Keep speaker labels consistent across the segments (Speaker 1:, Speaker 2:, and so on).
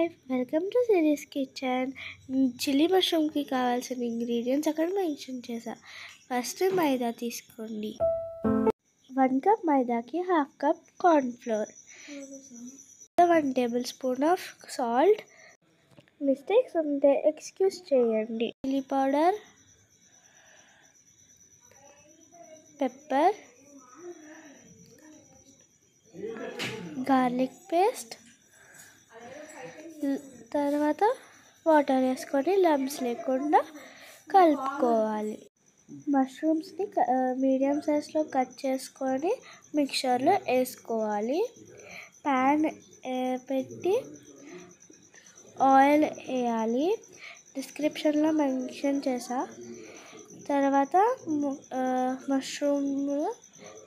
Speaker 1: Hi welcome to Siri's kitchen. Chilli మష్రూమ్కి కావాల్సిన ingredients అక్కడ మెన్షన్ చేసా. ఫస్ట్ మైదా తీసుకోండి. 1 కప్ మైదాకి 1/2 cup cornflour, 1 tablespoon of salt. Mistakes ఉంటే ఎక్స్క్యూజ్ చేయండి. Chilli powder, pepper, garlic paste, తర్వాత వాటర్ వేసుకొని లంప్స్ లేకుండా కలుపుకోవాలి. మష్రూమ్స్ని మీడియం సైజ్లో కట్ చేసుకొని మిక్చర్లో వేసుకోవాలి. ప్యాన్ పెట్టి ఆయిల్ వేయాలి. డిస్క్రిప్షన్లో మెన్షన్ చేసా. తర్వాత మష్రూమ్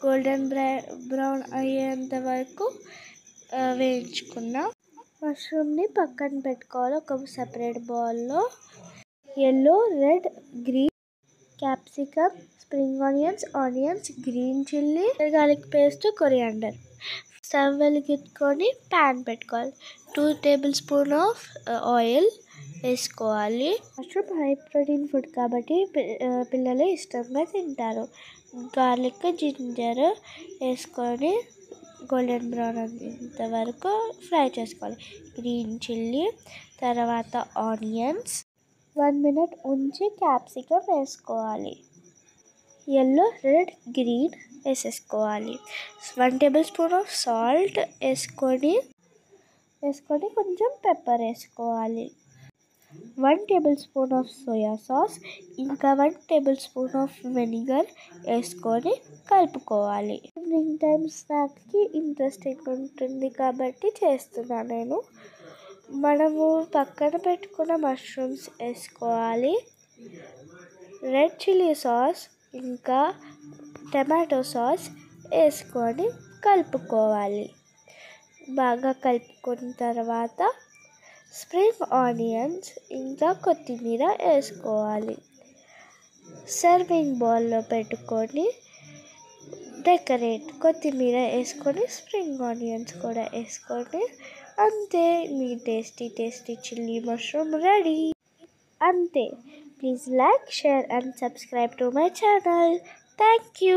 Speaker 1: గోల్డెన్ బ్రౌన్ అయ్యేంత వరకు వేయించుకున్నాం. మష్రూమ్ని పక్కన పెట్టుకోవాలి. ఒక సెపరేట్ బౌల్లో yellow, red, green capsicum, spring onions, green chilli, garlic paste, coriander. Stove వెలిగించుకొని ప్యాన్ పెట్టుకోవాలి. 2 టేబుల్ స్పూన్ ఆఫ్ ఆయిల్ వేసుకోవాలి. మష్రూమ్ హై ప్రోటీన్ ఫుడ్ కాబట్టి పిల్లలు ఇష్టంగా తింటారు. గార్లిక్, జింజర్ వేసుకొని గోల్డెన్ బ్రౌన్ అయ్యేంత వరకు ఫ్రై చేసుకోవాలి. గ్రీన్ చిల్లీ, తర్వాత ఆనియన్స్ 1 మినిట్ ఉంచి క్యాప్సికమ్ వేసుకోవాలి. ఎల్లో, రెడ్, గ్రీన్ వేసేసుకోవాలి. 1 టేబుల్ స్పూన్ ఆఫ్ సాల్ట్ వేసుకొని కొంచెం పెప్పర్ వేసుకోవాలి. 1 tablespoon of soya sauce, ఇంకా 1 టేబుల్ స్పూన్ ఆఫ్ వెనిగర్ వేసుకొని కలుపుకోవాలి. ఈవినింగ్ టైం స్నాక్కి ఇంట్రెస్టింగ్ ఉంటుంది కాబట్టి చేస్తున్నాను నేను. మనము పక్కన పెట్టుకున్న మష్రూమ్స్ వేసుకోవాలి. రెడ్ చిల్లీ సాస్ ఇంకా టమాటో సాస్ వేసుకొని కలుపుకోవాలి. బాగా కలుపుకున్న తర్వాత స్ప్రింగ్ ఆనియన్స్ ఇంకా కొత్తిమీర వేసుకోవాలి. సర్వింగ్ బౌల్లో పెట్టుకొని కొత్తిమీర వేసుకొని స్ప్రింగ్ ఆనియన్స్ కూడా వేసుకొని అంతే, మీ టేస్టీ చిల్లీ మష్రూమ్ రెడీ. అంతే. Please like, share and subscribe to my channel. Thank you.